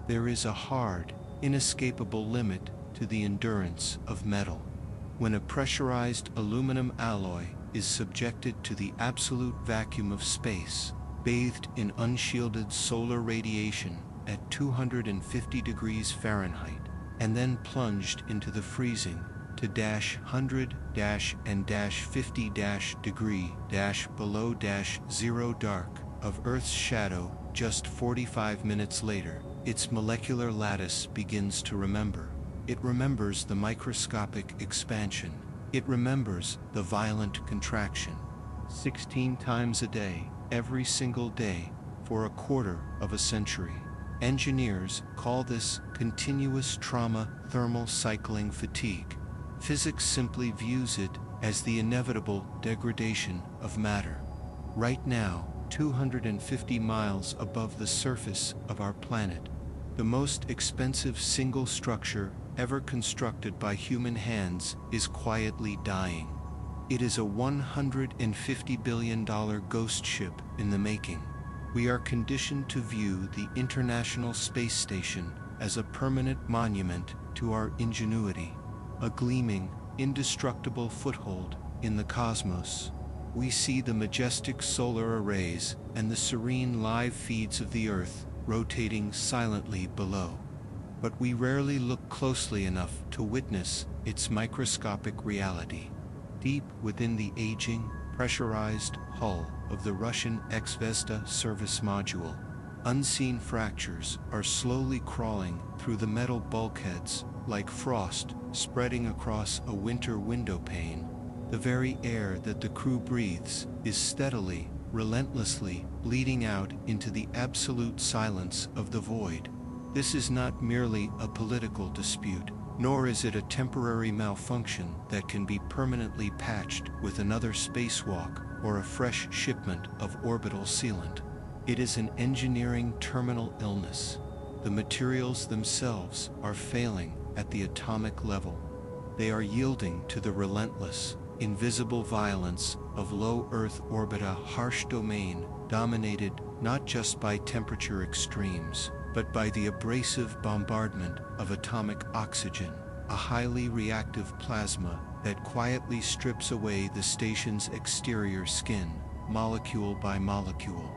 There is a hard, inescapable limit to the endurance of metal. When a pressurized aluminum alloy is subjected to the absolute vacuum of space, bathed in unshielded solar radiation at 250 degrees Fahrenheit, and then plunged into the freezing to -100 and -50 degree below -0 dark of Earth's shadow just 45 minutes later, its molecular lattice begins to remember. It remembers the microscopic expansion. It remembers the violent contraction. 16 times a day, every single day, for a quarter of a century. Engineers call this continuous trauma thermal cycling fatigue. Physics simply views it as the inevitable degradation of matter. Right now, 250 miles above the surface of our planet, the most expensive single structure ever constructed by human hands is quietly dying. It is a $150 billion ghost ship in the making. We are conditioned to view the International Space Station as a permanent monument to our ingenuity, a gleaming, indestructible foothold in the cosmos. We see the majestic solar arrays and the serene live feeds of the Earth rotating silently below. But we rarely look closely enough to witness its microscopic reality. Deep within the aging, pressurized hull of the Russian Zvezda service module, unseen fractures are slowly crawling through the metal bulkheads like frost spreading across a winter window pane. The very air that the crew breathes is steadily, relentlessly bleeding out into the absolute silence of the void. This is not merely a political dispute, nor is it a temporary malfunction that can be permanently patched with another spacewalk or a fresh shipment of orbital sealant. It is an engineering terminal illness. The materials themselves are failing at the atomic level. They are yielding to the relentless, invisible violence of low Earth orbit, a harsh domain dominated not just by temperature extremes, but by the abrasive bombardment of atomic oxygen, a highly reactive plasma that quietly strips away the station's exterior skin, molecule by molecule.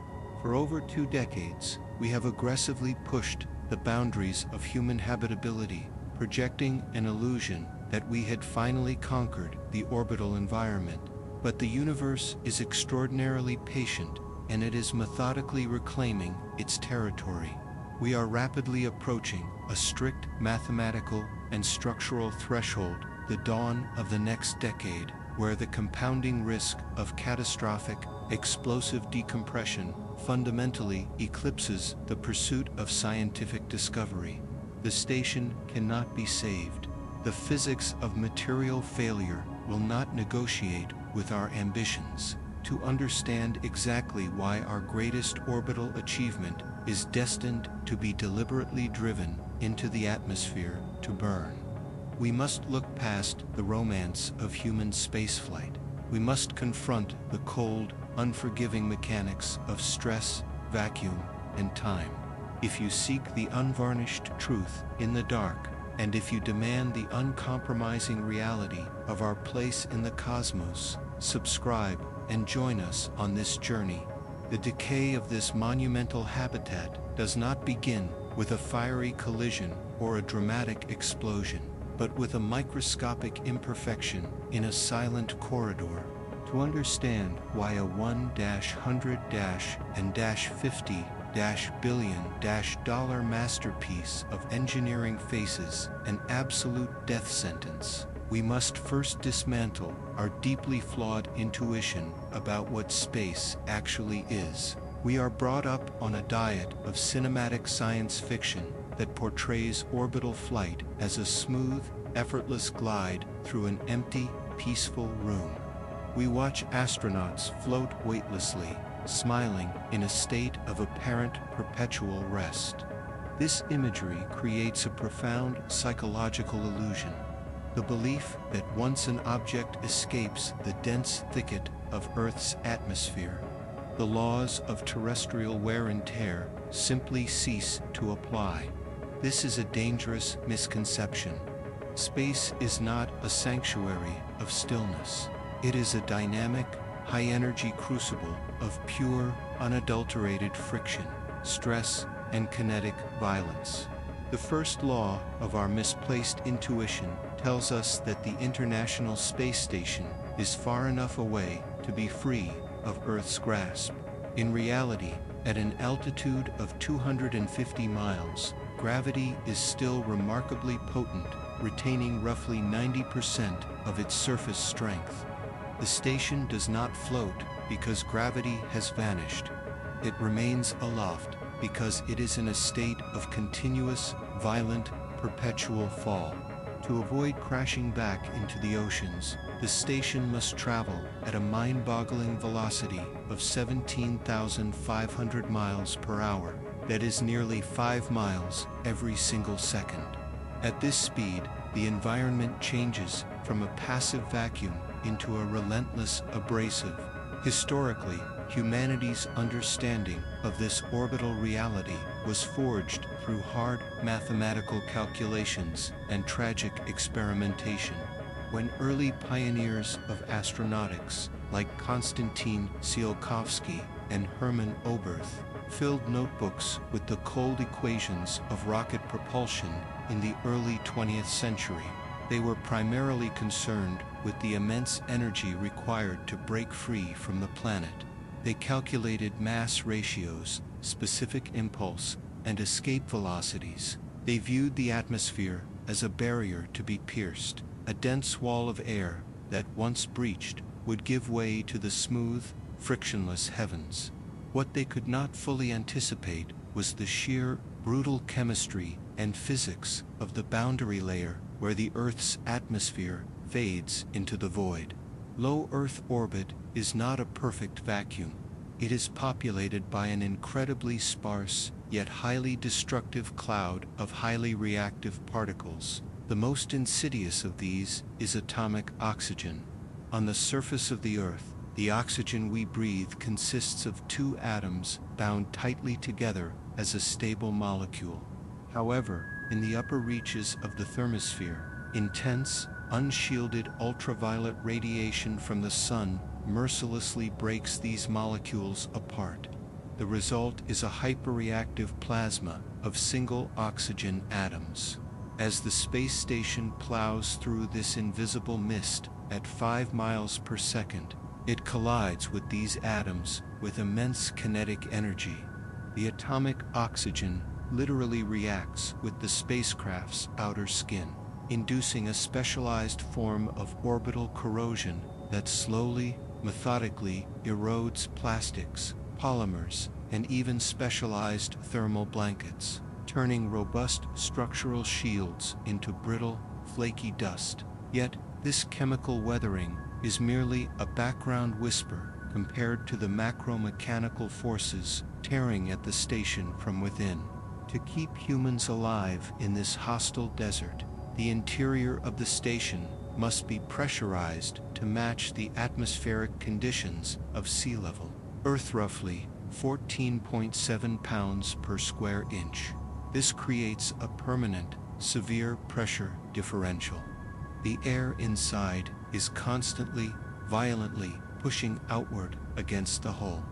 For over 2 decades, we have aggressively pushed the boundaries of human habitability, projecting an illusion that we had finally conquered the orbital environment. But the universe is extraordinarily patient, and it is methodically reclaiming its territory. We are rapidly approaching a strict mathematical and structural threshold, the dawn of the next decade, where the compounding risk of catastrophic, explosive decompression fundamentally eclipses the pursuit of scientific discovery. The station cannot be saved. The physics of material failure will not negotiate with our ambitions. To understand exactly why our greatest orbital achievement is destined to be deliberately driven into the atmosphere to burn, we must look past the romance of human spaceflight. We must confront the cold, unforgiving mechanics of stress, vacuum, and time. If you seek the unvarnished truth in the dark, and if you demand the uncompromising reality of our place in the cosmos, subscribe and join us on this journey. The decay of this monumental habitat does not begin with a fiery collision or a dramatic explosion, but with a microscopic imperfection in a silent corridor. To understand why a 1-100-50-billion-dollar masterpiece of engineering faces an absolute death sentence, we must first dismantle our deeply flawed intuition about what space actually is. We are brought up on a diet of cinematic science fiction that portrays orbital flight as a smooth, effortless glide through an empty, peaceful room. We watch astronauts float weightlessly, smiling in a state of apparent perpetual rest. This imagery creates a profound psychological illusion. The belief that once an object escapes the dense thicket of Earth's atmosphere, the laws of terrestrial wear and tear simply cease to apply. This is a dangerous misconception. Space is not a sanctuary of stillness. It is a dynamic, high-energy crucible of pure, unadulterated friction, stress, and kinetic violence. The first law of our misplaced intuition tells us that the International Space Station is far enough away to be free of Earth's grasp. In reality, at an altitude of 250 miles, gravity is still remarkably potent, retaining roughly 90% of its surface strength. The station does not float because gravity has vanished. It remains aloft because it is in a state of continuous, violent, perpetual fall. To avoid crashing back into the oceans, the station must travel at a mind-boggling velocity of 17,500 miles per hour. That is nearly 5 miles every single second. At this speed, the environment changes from a passive vacuum into a relentless abrasive. Historically, humanity's understanding of this orbital reality was forged through hard mathematical calculations and tragic experimentation. When early pioneers of astronautics, like Konstantin Tsiolkovsky and Hermann Oberth, filled notebooks with the cold equations of rocket propulsion in the early 20th century, they were primarily concerned with the immense energy required to break free from the planet. They calculated mass ratios, specific impulse, and escape velocities. They viewed the atmosphere as a barrier to be pierced, a dense wall of air that, once breached, would give way to the smooth, frictionless heavens. What they could not fully anticipate was the sheer, brutal chemistry and physics of the boundary layer where the Earth's atmosphere fades into the void. Low Earth orbit is not a perfect vacuum. It is populated by an incredibly sparse, yet highly destructive cloud of highly reactive particles. The most insidious of these is atomic oxygen. On the surface of the Earth, the oxygen we breathe consists of two atoms bound tightly together as a stable molecule. However, in the upper reaches of the thermosphere, intense, unshielded ultraviolet radiation from the sun mercilessly breaks these molecules apart. The result is a hyperreactive plasma of single oxygen atoms. As the space station plows through this invisible mist at 5 miles per second, it collides with these atoms with immense kinetic energy. The atomic oxygen literally reacts with the spacecraft's outer skin, inducing a specialized form of orbital corrosion that slowly, methodically erodes plastics, polymers, and even specialized thermal blankets, turning robust structural shields into brittle, flaky dust. Yet, this chemical weathering is merely a background whisper compared to the macro-mechanical forces tearing at the station from within. To keep humans alive in this hostile desert, the interior of the station must be pressurized to match the atmospheric conditions of sea level. Earth roughly 14.7 pounds per square inch. This creates a permanent, severe pressure differential. The air inside is constantly, violently pushing outward against the hull,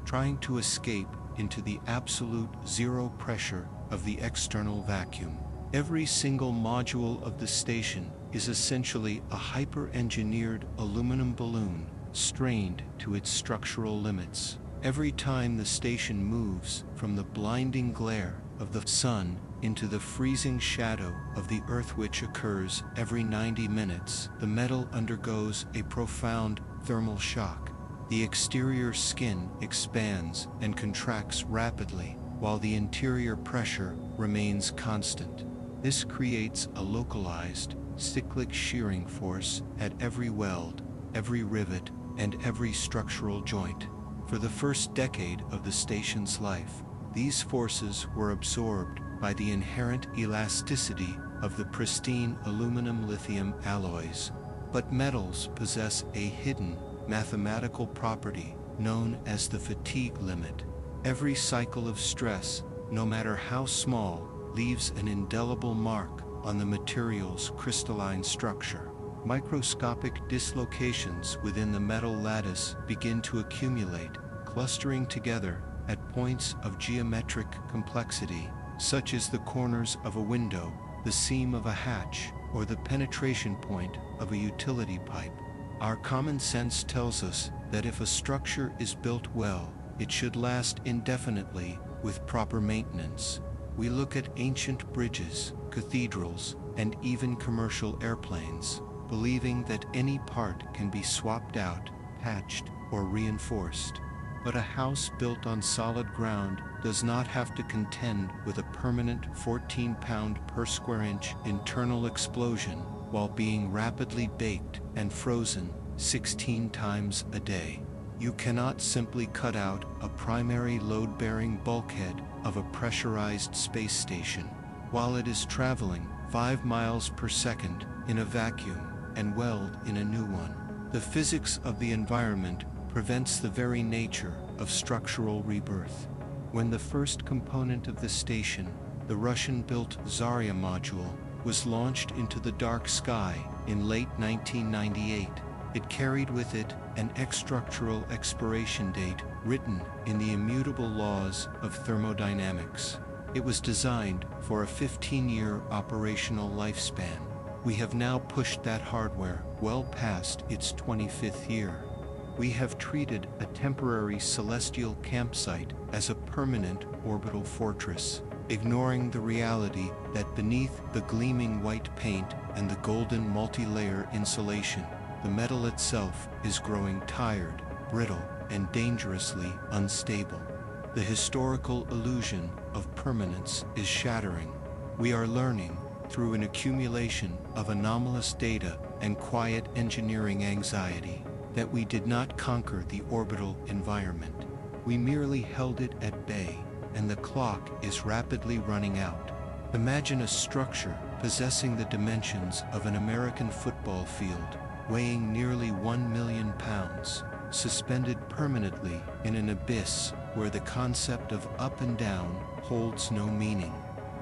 trying to escape into the absolute zero pressure of the external vacuum. Every single module of the station is essentially a hyper-engineered aluminum balloon strained to its structural limits. Every time the station moves from the blinding glare of the sun into the freezing shadow of the Earth, which occurs every 90 minutes, the metal undergoes a profound thermal shock. The exterior skin expands and contracts rapidly, while the interior pressure remains constant. This creates a localized, cyclic shearing force at every weld, every rivet, and every structural joint. For the first decade of the station's life, these forces were absorbed by the inherent elasticity of the pristine aluminum-lithium alloys. But metals possess a hidden, mathematical property known as the fatigue limit. Every cycle of stress, no matter how small, leaves an indelible mark on the material's crystalline structure. Microscopic dislocations within the metal lattice begin to accumulate, clustering together at points of geometric complexity, such as the corners of a window, the seam of a hatch, or the penetration point of a utility pipe. Our common sense tells us that if a structure is built well, it should last indefinitely with proper maintenance. We look at ancient bridges, cathedrals, and even commercial airplanes, believing that any part can be swapped out, patched, or reinforced. But a house built on solid ground does not have to contend with a permanent 14-pound per square inch internal explosion while being rapidly baked and frozen 16 times a day. You cannot simply cut out a primary load-bearing bulkhead of a pressurized space station while it is traveling 5 miles per second in a vacuum and weld in a new one. The physics of the environment prevents the very nature of structural rebirth. When the first component of the station, the Russian-built Zarya module, was launched into the dark sky in late 1998, it carried with it an structural expiration date written in the immutable laws of thermodynamics. It was designed for a 15-year operational lifespan. We have now pushed that hardware well past its 25th year. We have treated a temporary celestial campsite as a permanent orbital fortress, ignoring the reality that beneath the gleaming white paint and the golden multi-layer insulation, the metal itself is growing tired, brittle, and dangerously unstable. The historical illusion of permanence is shattering. We are learning, through an accumulation of anomalous data and quiet engineering anxiety, that we did not conquer the orbital environment. We merely held it at bay, and the clock is rapidly running out. Imagine a structure possessing the dimensions of an American football field, weighing nearly 1 million pounds, suspended permanently in an abyss where the concept of up and down holds no meaning.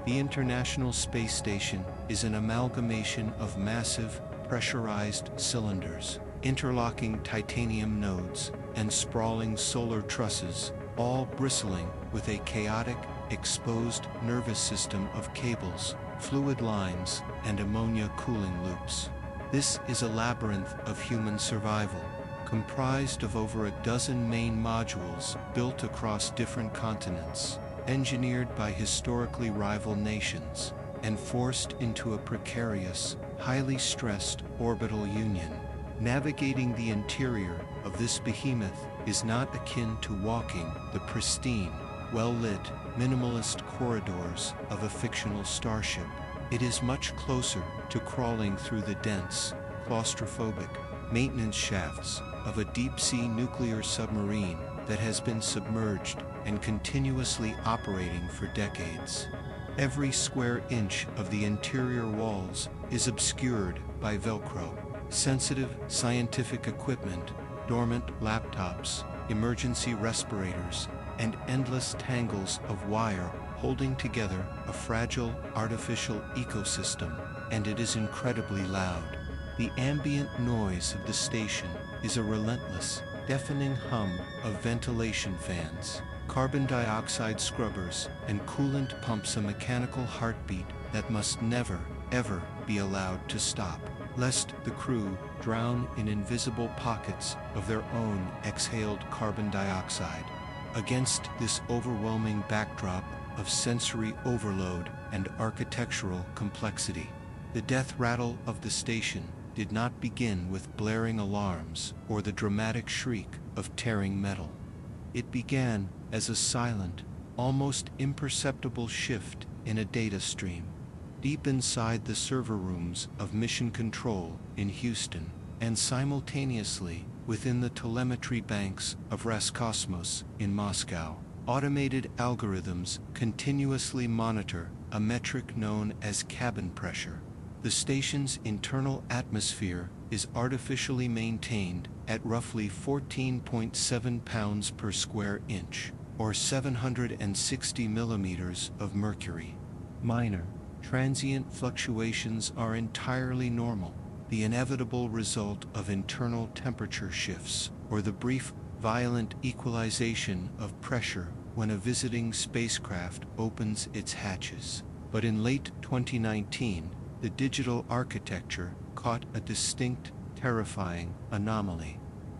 The International Space Station is an amalgamation of massive, pressurized cylinders, interlocking titanium nodes, and sprawling solar trusses, all bristling with a chaotic, exposed nervous system of cables, fluid lines, and ammonia cooling loops. This is a labyrinth of human survival, comprised of over a dozen main modules built across different continents, engineered by historically rival nations, and forced into a precarious, highly stressed orbital union. Navigating the interior of this behemoth is not akin to walking the pristine, well-lit, minimalist corridors of a fictional starship. It is much closer to crawling through the dense, claustrophobic maintenance shafts of a deep-sea nuclear submarine that has been submerged and continuously operating for decades. Every square inch of the interior walls is obscured by Velcro, sensitive scientific equipment, dormant laptops, emergency respirators, and endless tangles of wire holding together a fragile artificial ecosystem, and it is incredibly loud. The ambient noise of the station is a relentless, deafening hum of ventilation fans, carbon dioxide scrubbers, and coolant pumps, a mechanical heartbeat that must never, ever be allowed to stop, lest the crew drown in invisible pockets of their own exhaled carbon dioxide. Against this overwhelming backdrop of sensory overload and architectural complexity, the death rattle of the station did not begin with blaring alarms or the dramatic shriek of tearing metal. It began as a silent, almost imperceptible shift in a data stream, deep inside the server rooms of Mission Control in Houston, and simultaneously within the telemetry banks of Roscosmos in Moscow. Automated algorithms continuously monitor a metric known as cabin pressure. The station's internal atmosphere is artificially maintained at roughly 14.7 pounds per square inch, or 760 millimeters of mercury. Minor, transient fluctuations are entirely normal, the inevitable result of internal temperature shifts, or the brief, violent equalization of pressure when a visiting spacecraft opens its hatches. But in late 2019, the digital architecture caught a distinct, terrifying anomaly.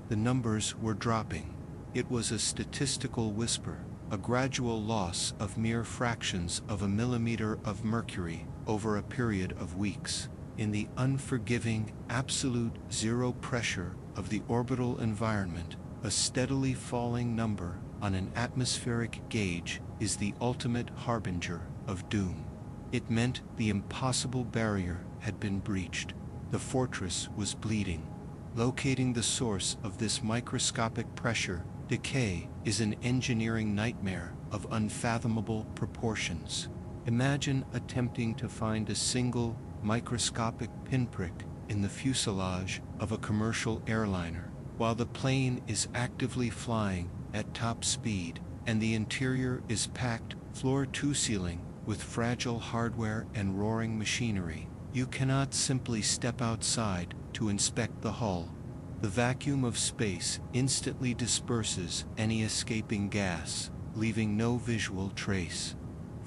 The numbers were dropping. It was a statistical whisper, a gradual loss of mere fractions of a millimeter of mercury over a period of weeks. In the unforgiving, absolute zero pressure of the orbital environment, a steadily falling number on an atmospheric gauge is the ultimate harbinger of doom. It meant the impossible barrier had been breached. The fortress was bleeding. Locating the source of this microscopic pressure decay is an engineering nightmare of unfathomable proportions. Imagine attempting to find a single microscopic pinprick in the fuselage of a commercial airliner, while the plane is actively flying at top speed, and the interior is packed floor to ceiling with fragile hardware and roaring machinery. You cannot simply step outside to inspect the hull. The vacuum of space instantly disperses any escaping gas, leaving no visual trace.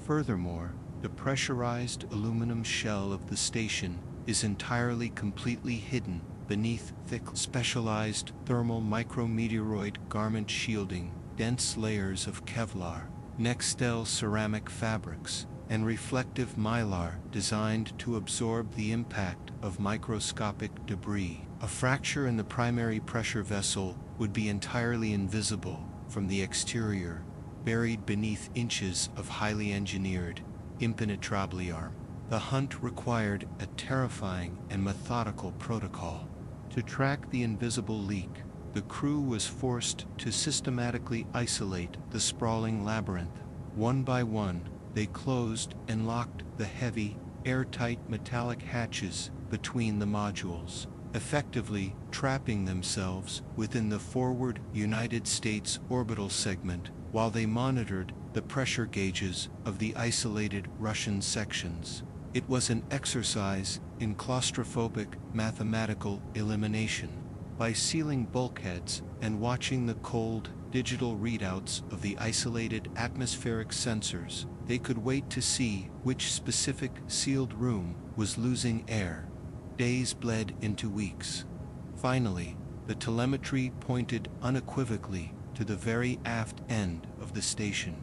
Furthermore, the pressurized aluminum shell of the station is entirely completely hidden beneath thick, specialized thermal micrometeoroid garment shielding, dense layers of Kevlar, Nextel ceramic fabrics, and reflective mylar designed to absorb the impact of microscopic debris. A fracture in the primary pressure vessel would be entirely invisible from the exterior, buried beneath inches of highly engineered, impenetrable armor. The hunt required a terrifying and methodical protocol. To track the invisible leak, the crew was forced to systematically isolate the sprawling labyrinth. One by one, they closed and locked the heavy, airtight metallic hatches between the modules, effectively trapping themselves within the forward United States orbital segment while they monitored the pressure gauges of the isolated Russian sections. It was an exercise in claustrophobic mathematical elimination. By sealing bulkheads and watching the cold, digital readouts of the isolated atmospheric sensors, they could wait to see which specific sealed room was losing air. Days bled into weeks. Finally, the telemetry pointed unequivocally to the very aft end of the station,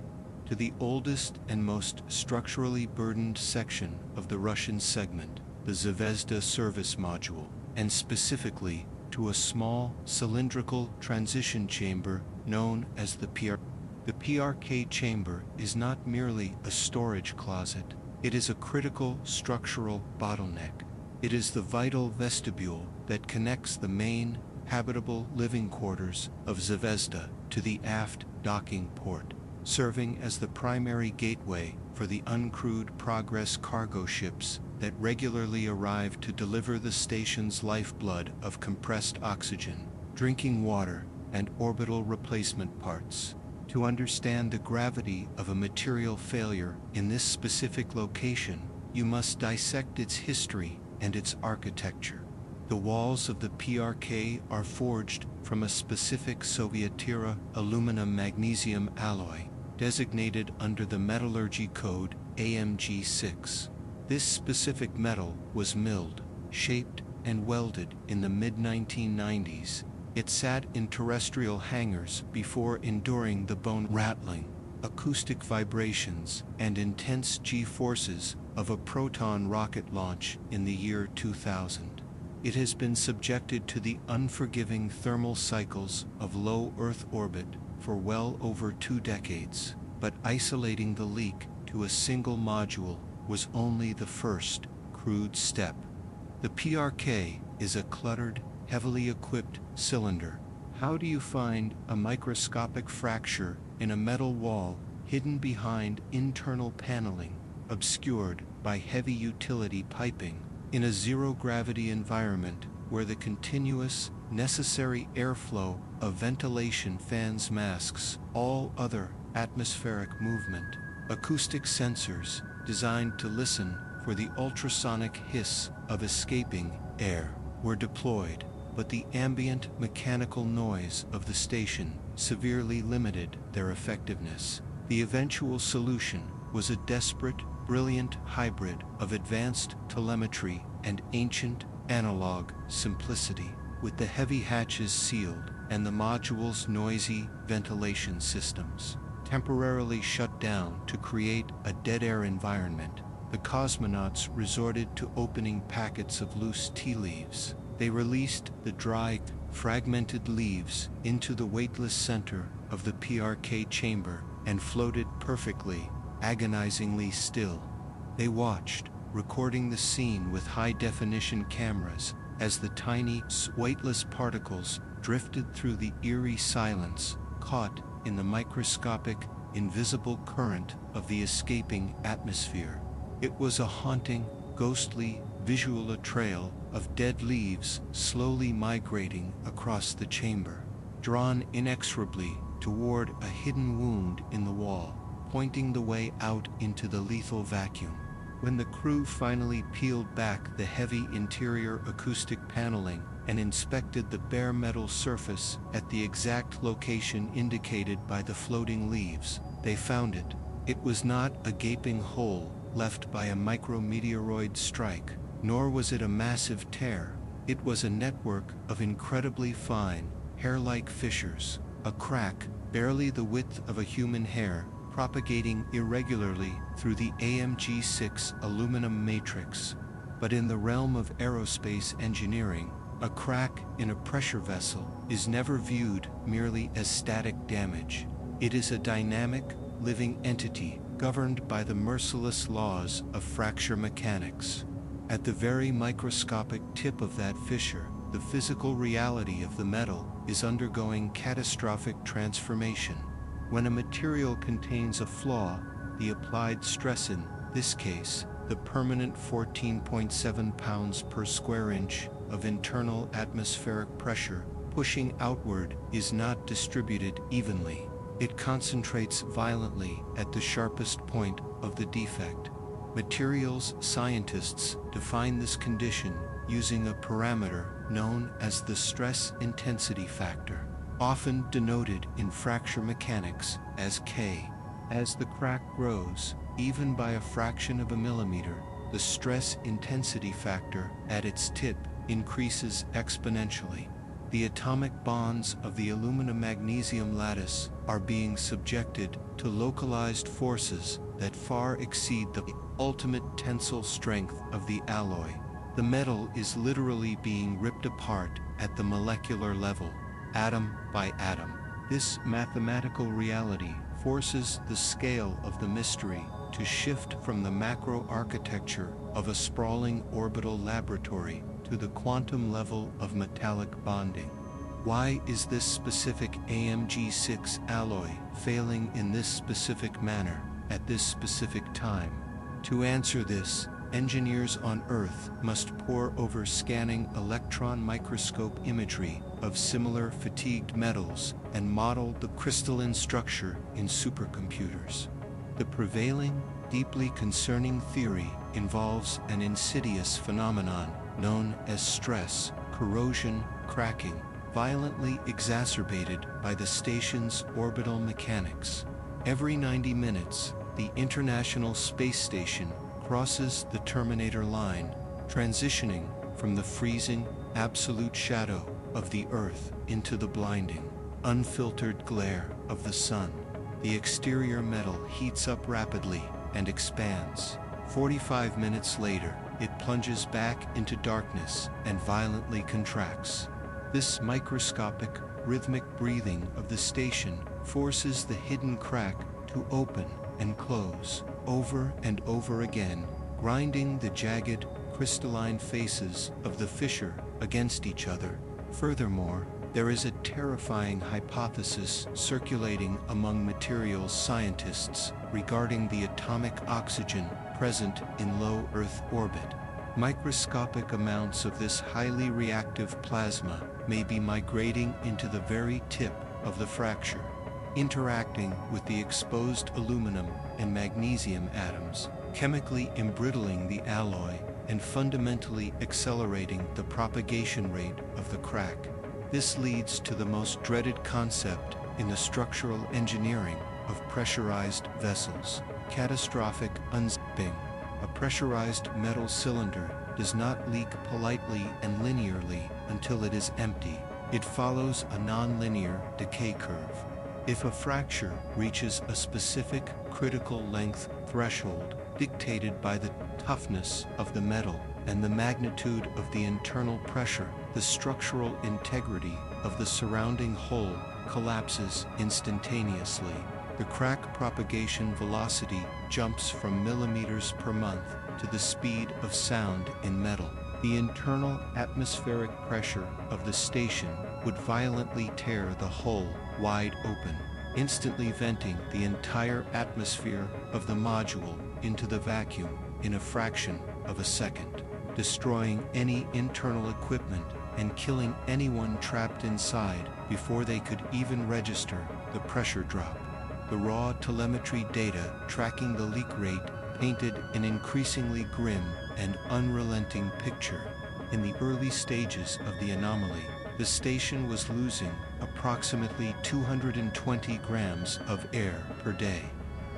to the oldest and most structurally burdened section of the Russian segment, the Zvezda service module, and specifically to a small cylindrical transition chamber known as the PRK. The PRK chamber is not merely a storage closet, it is a critical structural bottleneck. It is the vital vestibule that connects the main, habitable living quarters of Zvezda to the aft docking port, serving as the primary gateway for the uncrewed Progress cargo ships that regularly arrive to deliver the station's lifeblood of compressed oxygen, drinking water, and orbital replacement parts. To understand the gravity of a material failure in this specific location, you must dissect its history and its architecture. The walls of the PRK are forged from a specific Soviet-era aluminum magnesium alloy, designated under the metallurgy code AMG6. This specific metal was milled, shaped, and welded in the mid-1990s. It sat in terrestrial hangars before enduring the bone-rattling, acoustic vibrations, and intense G-forces of a Proton rocket launch in the year 2000. It has been subjected to the unforgiving thermal cycles of low Earth orbit for well over 2 decades, but isolating the leak to a single module was only the first, crude step. The PRK is a cluttered, heavily equipped cylinder. How do you find a microscopic fracture in a metal wall hidden behind internal paneling, obscured by heavy utility piping, in a zero-gravity environment where the continuous, necessary airflow of ventilation fans masks all other atmospheric movement? Acoustic sensors, designed to listen for the ultrasonic hiss of escaping air, were deployed, but the ambient mechanical noise of the station severely limited their effectiveness. The eventual solution was a desperate, brilliant hybrid of advanced telemetry and ancient analog simplicity, with the heavy hatches sealed and the module's noisy ventilation systems temporarily shut down to create a dead-air environment. The cosmonauts resorted to opening packets of loose tea leaves. They released the dry, fragmented leaves into the weightless center of the PRK chamber and floated perfectly, agonizingly still. They watched, recording the scene with high-definition cameras, as the tiny, weightless particles drifted through the eerie silence, caught in the microscopic, invisible current of the escaping atmosphere. It was a haunting, ghostly, visual trail of dead leaves slowly migrating across the chamber, drawn inexorably toward a hidden wound in the wall, pointing the way out into the lethal vacuum. When the crew finally peeled back the heavy interior acoustic paneling and inspected the bare metal surface at the exact location indicated by the floating leaves, they found it. It was not a gaping hole left by a micrometeoroid strike, nor was it a massive tear. It was a network of incredibly fine, hair-like fissures, a crack barely the width of a human hair, propagating irregularly through the AMG-6 aluminum matrix. But in the realm of aerospace engineering, a crack in a pressure vessel is never viewed merely as static damage. It is a dynamic, living entity governed by the merciless laws of fracture mechanics. At the very microscopic tip of that fissure, the physical reality of the metal is undergoing catastrophic transformation. When a material contains a flaw, the applied stress, in this case, the permanent 14.7 pounds per square inch of internal atmospheric pressure pushing outward, is not distributed evenly. It concentrates violently at the sharpest point of the defect. Materials scientists define this condition using a parameter known as the stress intensity factor, often denoted in fracture mechanics as K. As the crack grows, even by a fraction of a millimeter, the stress intensity factor at its tip increases exponentially. The atomic bonds of the aluminum-magnesium lattice are being subjected to localized forces that far exceed the ultimate tensile strength of the alloy. The metal is literally being ripped apart at the molecular level, atom by atom. This mathematical reality forces the scale of the mystery to shift from the macro architecture of a sprawling orbital laboratory to the quantum level of metallic bonding. Why is this specific AMG-6 alloy failing in this specific manner at this specific time? To answer this, engineers on Earth must pore over scanning electron microscope imagery of similar fatigued metals and model the crystalline structure in supercomputers. The prevailing, deeply concerning theory involves an insidious phenomenon known as stress, corrosion, cracking, violently exacerbated by the station's orbital mechanics. Every 90 minutes, the International Space Station crosses the Terminator line, transitioning from the freezing, absolute shadow of the Earth into the blinding, unfiltered glare of the sun. The exterior metal heats up rapidly and expands. 45 minutes later, it plunges back into darkness and violently contracts. This microscopic, rhythmic breathing of the station forces the hidden crack to open and close over and over again, grinding the jagged, crystalline faces of the fissure against each other. Furthermore, there is a terrifying hypothesis circulating among materials scientists regarding the atomic oxygen present in low Earth orbit. Microscopic amounts of this highly reactive plasma may be migrating into the very tip of the fracture, interacting with the exposed aluminum and magnesium atoms, chemically embrittling the alloy and fundamentally accelerating the propagation rate of the crack. This leads to the most dreaded concept in the structural engineering of pressurized vessels: catastrophic unzipping. A pressurized metal cylinder does not leak politely and linearly until it is empty. It follows a non-linear decay curve. If a fracture reaches a specific critical length threshold dictated by the toughness of the metal and the magnitude of the internal pressure, the structural integrity of the surrounding hull collapses instantaneously. The crack propagation velocity jumps from millimeters per month to the speed of sound in metal. The internal atmospheric pressure of the station would violently tear the hull wide open, instantly venting the entire atmosphere of the module into the vacuum in a fraction of a second, destroying any internal equipment and killing anyone trapped inside before they could even register the pressure drop. The raw telemetry data tracking the leak rate painted an increasingly grim and unrelenting picture. In the early stages of the anomaly, the station was losing approximately 220 grams of air per day.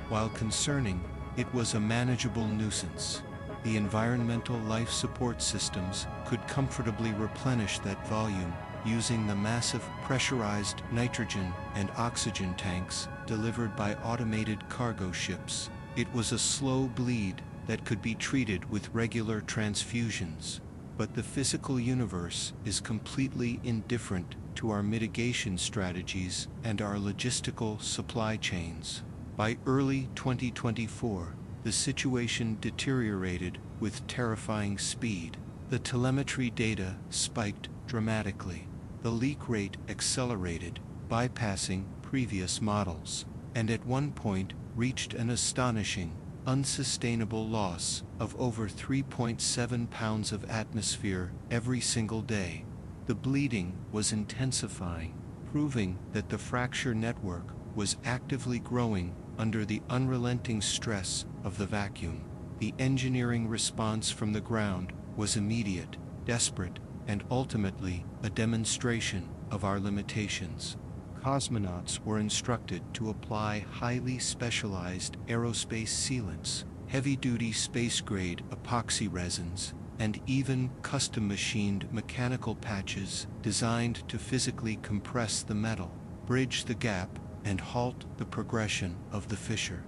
While concerning, it was a manageable nuisance. The environmental life support systems could comfortably replenish that volume using the massive pressurized nitrogen and oxygen tanks delivered by automated cargo ships. It was a slow bleed that could be treated with regular transfusions. But the physical universe is completely indifferent to our mitigation strategies and our logistical supply chains. By early 2024, the situation deteriorated with terrifying speed. The telemetry data spiked dramatically. The leak rate accelerated, bypassing previous models, and at one point reached an astonishing, unsustainable loss of over 3.7 pounds of atmosphere every single day. The bleeding was intensifying, proving that the fracture network was actively growing under the unrelenting stress of the vacuum. The engineering response from the ground was immediate, desperate, and ultimately a demonstration of our limitations. Cosmonauts were instructed to apply highly specialized aerospace sealants, heavy-duty space-grade epoxy resins, and even custom-machined mechanical patches designed to physically compress the metal, bridge the gap, and halt the progression of the fissure.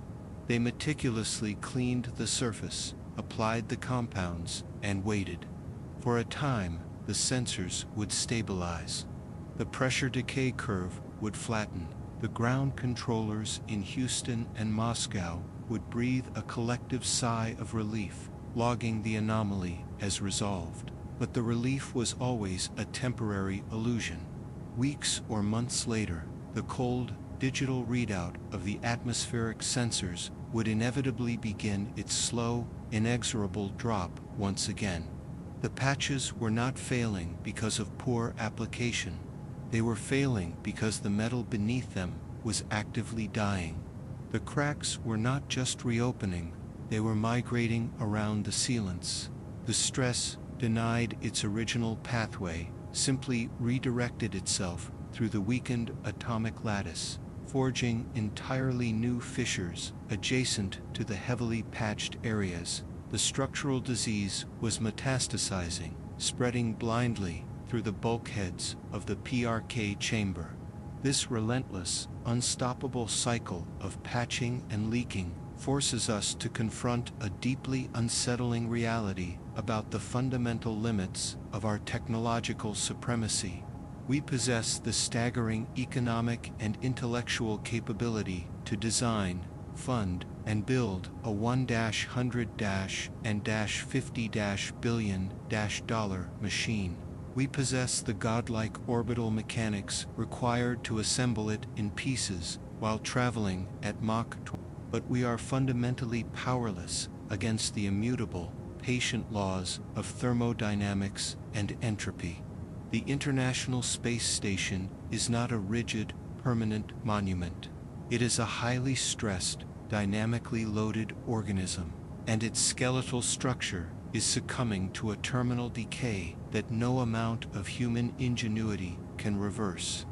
They meticulously cleaned the surface, applied the compounds, and waited. For a time, the sensors would stabilize. The pressure decay curve would flatten. The ground controllers in Houston and Moscow would breathe a collective sigh of relief, logging the anomaly as resolved. But the relief was always a temporary illusion. Weeks or months later, the cold, digital readout of the atmospheric sensors would inevitably begin its slow, inexorable drop once again. The patches were not failing because of poor application. They were failing because the metal beneath them was actively dying. The cracks were not just reopening, they were migrating around the sealants. The stress denied its original pathway, simply redirected itself through the weakened atomic lattice, forging entirely new fissures adjacent to the heavily patched areas. The structural disease was metastasizing, spreading blindly through the bulkheads of the PRK chamber. This relentless, unstoppable cycle of patching and leaking forces us to confront a deeply unsettling reality about the fundamental limits of our technological supremacy. We possess the staggering economic and intellectual capability to design, fund, and build a $100-and-$50 billion machine. We possess the godlike orbital mechanics required to assemble it in pieces while traveling at Mach 20. But we are fundamentally powerless against the immutable, patient laws of thermodynamics and entropy. The International Space Station is not a rigid, permanent monument. It is a highly stressed, dynamically loaded organism, and its skeletal structure is succumbing to a terminal decay that no amount of human ingenuity can reverse.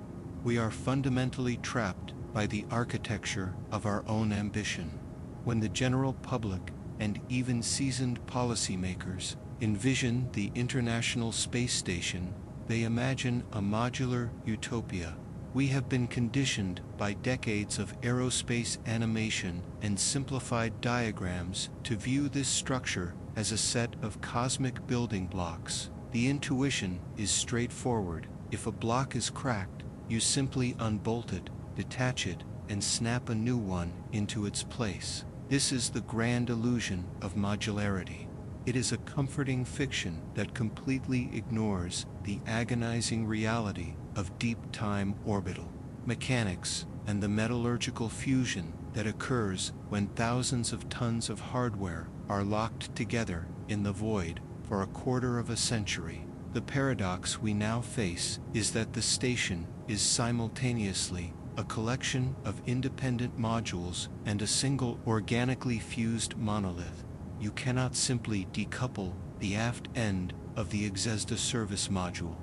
We are fundamentally trapped by the architecture of our own ambition. When the general public and even seasoned policymakers envision the International Space Station, they imagine a modular utopia. We have been conditioned by decades of aerospace animation and simplified diagrams to view this structure as a set of cosmic building blocks. The intuition is straightforward. If a block is cracked, you simply unbolt it, detach it, and snap a new one into its place. This is the grand illusion of modularity. It is a comforting fiction that completely ignores the agonizing reality of deep-time orbital mechanics and the metallurgical fusion that occurs when thousands of tons of hardware are locked together in the void for a quarter of a century. The paradox we now face is that the station is simultaneously a collection of independent modules and a single organically fused monolith. You cannot simply decouple the aft end of the Zvezda service module.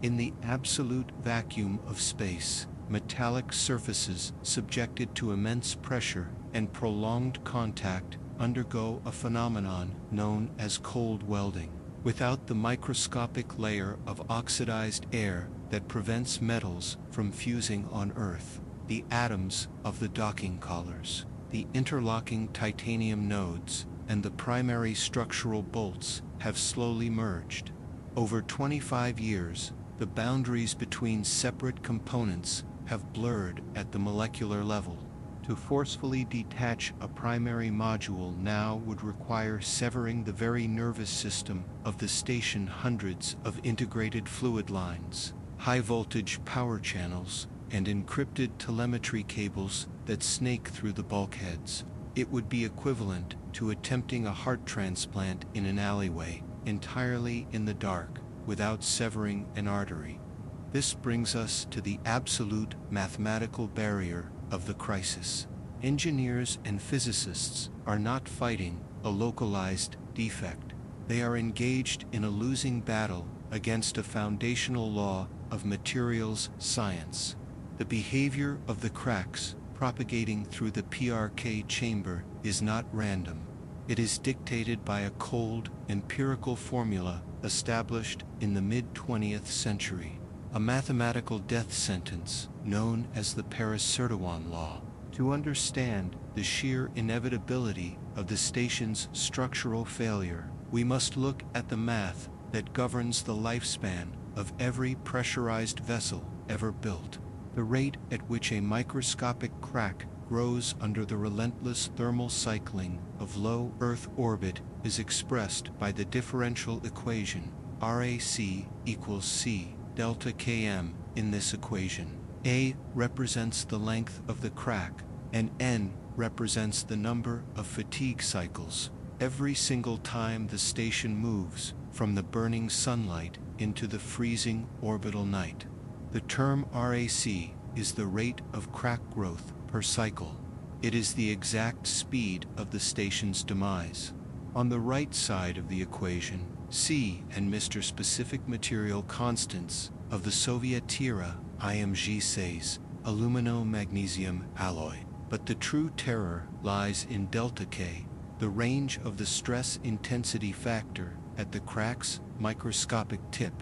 In the absolute vacuum of space, metallic surfaces subjected to immense pressure and prolonged contact undergo a phenomenon known as cold welding. Without the microscopic layer of oxidized air that prevents metals from fusing on Earth, the atoms of the docking collars, the interlocking titanium nodes, and the primary structural bolts have slowly merged. Over 25 years, the boundaries between separate components have blurred at the molecular level. To forcefully detach a primary module now would require severing the very nervous system of the station. Hundreds of integrated fluid lines, high-voltage power channels, and encrypted telemetry cables that snake through the bulkheads. It would be equivalent to attempting a heart transplant in an alleyway, entirely in the dark, without severing an artery. This brings us to the absolute mathematical barrier of the crisis. Engineers and physicists are not fighting a localized defect. They are engaged in a losing battle against a foundational law of materials science. The behavior of the cracks propagating through the PRK chamber is not random. It is dictated by a cold, empirical formula established in the mid-20th century, a mathematical death sentence known as the Paris-Serdouin law. To understand the sheer inevitability of the station's structural failure, we must look at the math that governs the lifespan of every pressurized vessel ever built. The rate at which a microscopic crack grows under the relentless thermal cycling of low Earth orbit is expressed by the differential equation RAC equals C delta Km. In this equation, A represents the length of the crack, and N represents the number of fatigue cycles every single time the station moves from the burning sunlight into the freezing orbital night. The term RAC is the rate of crack growth per cycle. It is the exact speed of the station's demise. On the right side of the equation, C and Mr. Specific Material Constants of the Soviet era IMG says alumino-magnesium alloy. But the true terror lies in delta K, the range of the stress intensity factor at the crack's microscopic tip.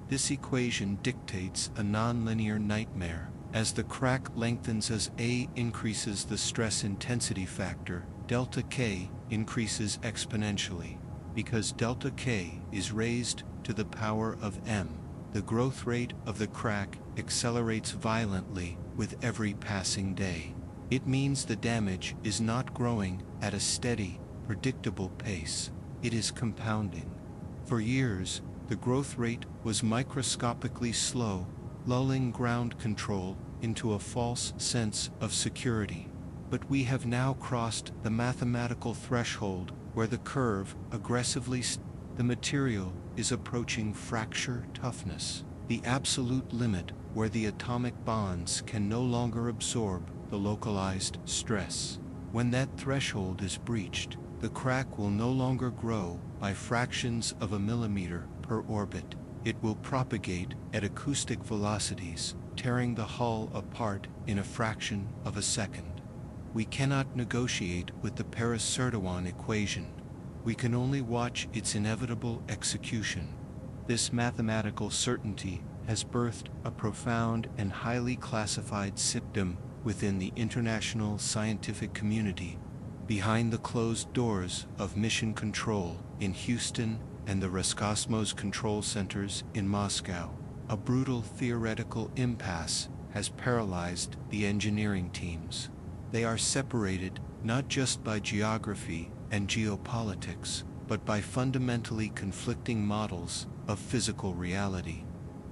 This equation dictates a nonlinear nightmare. As the crack lengthens, as A increases the stress intensity factor, delta K increases exponentially. Because delta K is raised to the power of M, the growth rate of the crack accelerates violently with every passing day. It means the damage is not growing at a steady, predictable pace. It is compounding. For years, the growth rate was microscopically slow, lulling ground control into a false sense of security. But we have now crossed the mathematical threshold where the curve aggressively the material is approaching fracture toughness, the absolute limit where the atomic bonds can no longer absorb the localized stress. When that threshold is breached, the crack will no longer grow by fractions of a millimeter per orbit. It will propagate at acoustic velocities, tearing the hull apart in a fraction of a second. We cannot negotiate with the Paris-Sertawan equation. We can only watch its inevitable execution. This mathematical certainty has birthed a profound and highly classified symptom within the international scientific community. Behind the closed doors of mission control in Houston and the Roscosmos control centers in Moscow, a brutal theoretical impasse has paralyzed the engineering teams. They are separated not just by geography and geopolitics, but by fundamentally conflicting models of physical reality.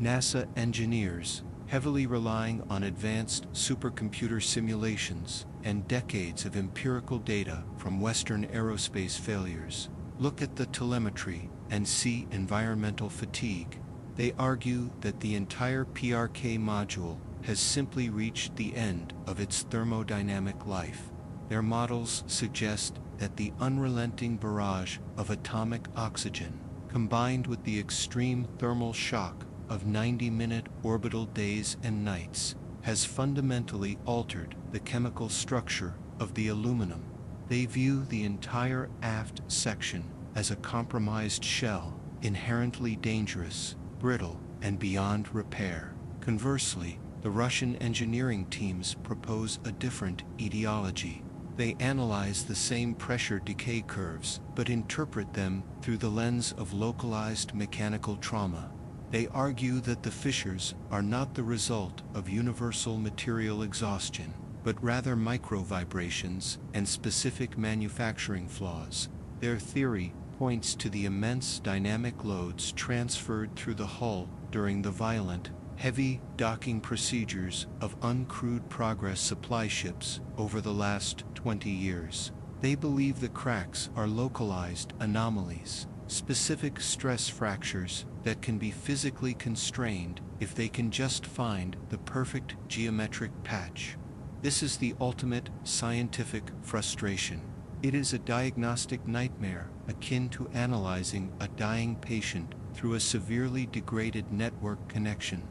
NASA engineers, heavily relying on advanced supercomputer simulations and decades of empirical data from Western aerospace failures, look at the telemetry and see environmental fatigue. They argue that the entire PRK module has simply reached the end of its thermodynamic life. Their models suggest that the unrelenting barrage of atomic oxygen, combined with the extreme thermal shock of 90-minute orbital days and nights, has fundamentally altered the chemical structure of the aluminum. They view the entire aft section as a compromised shell, inherently dangerous, brittle, and beyond repair. Conversely, the Russian engineering teams propose a different etiology. They analyze the same pressure decay curves, but interpret them through the lens of localized mechanical trauma. They argue that the fissures are not the result of universal material exhaustion, but rather micro-vibrations and specific manufacturing flaws. Their theory points to the immense dynamic loads transferred through the hull during the violent, heavy docking procedures of uncrewed Progress supply ships over the last 20 years. They believe the cracks are localized anomalies, specific stress fractures that can be physically constrained if they can just find the perfect geometric patch. This is the ultimate scientific frustration. It is a diagnostic nightmare akin to analyzing a dying patient through a severely degraded network connection.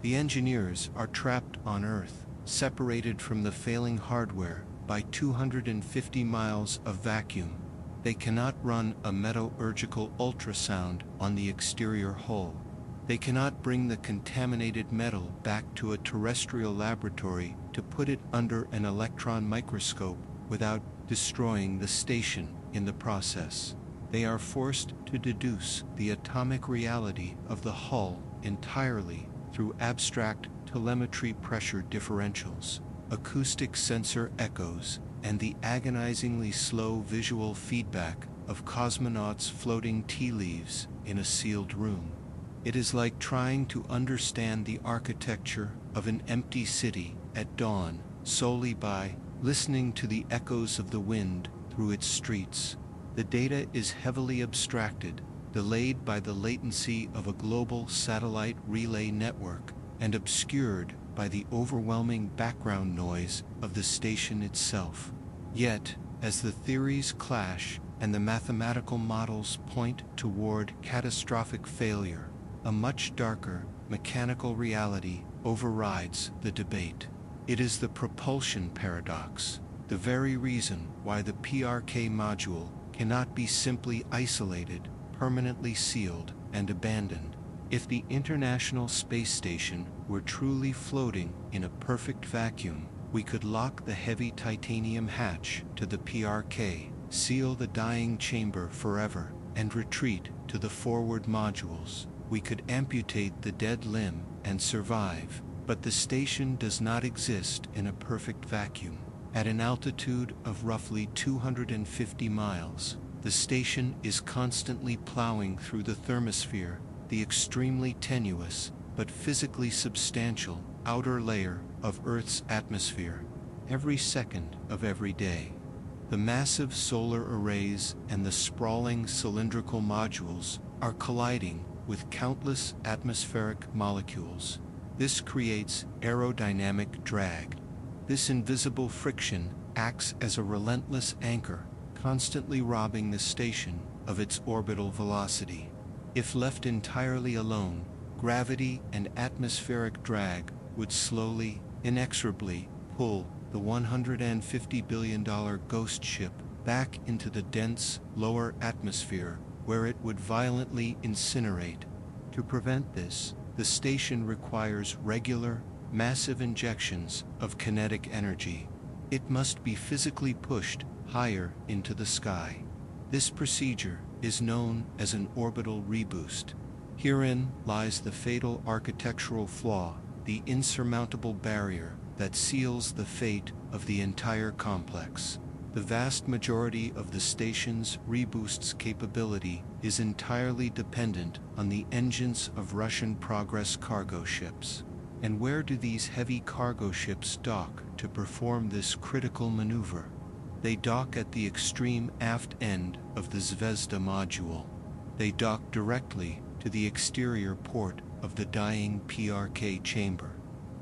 The engineers are trapped on Earth, separated from the failing hardware by 250 miles of vacuum. They cannot run a metallurgical ultrasound on the exterior hull. They cannot bring the contaminated metal back to a terrestrial laboratory to put it under an electron microscope without destroying the station in the process. They are forced to deduce the atomic reality of the hull entirely through abstract telemetry pressure differentials, acoustic sensor echoes, and the agonizingly slow visual feedback of cosmonauts floating tea leaves in a sealed room. It is like trying to understand the architecture of an empty city at dawn solely by listening to the echoes of the wind through its streets. The data is heavily abstracted, delayed by the latency of a global satellite relay network, and obscured by the overwhelming background noise of the station itself. Yet, as the theories clash and the mathematical models point toward catastrophic failure, a much darker, mechanical reality overrides the debate. It is the propulsion paradox, the very reason why the PRK module cannot be simply isolated, permanently sealed, and abandoned. If the International Space Station were truly floating in a perfect vacuum, we could lock the heavy titanium hatch to the PRK, seal the dying chamber forever, and retreat to the forward modules. We could amputate the dead limb and survive, but the station does not exist in a perfect vacuum. At an altitude of roughly 250 miles, the station is constantly plowing through the thermosphere, the extremely tenuous but physically substantial outer layer of Earth's atmosphere, every second of every day. The massive solar arrays and the sprawling cylindrical modules are colliding with countless atmospheric molecules. This creates aerodynamic drag. This invisible friction acts as a relentless anchor, constantly robbing the station of its orbital velocity. If left entirely alone, gravity and atmospheric drag would slowly, inexorably pull the $150 billion ghost ship back into the dense, lower atmosphere, where it would violently incinerate. To prevent this, the station requires regular, massive injections of kinetic energy. It must be physically pushed higher into the sky. This procedure is known as an orbital reboost. Herein lies the fatal architectural flaw, the insurmountable barrier that seals the fate of the entire complex. The vast majority of the station's reboost's capability is entirely dependent on the engines of Russian Progress cargo ships. And where do these heavy cargo ships dock to perform this critical maneuver? They dock at the extreme aft end of the Zvezda module. They dock directly to the exterior port of the dying PRK chamber.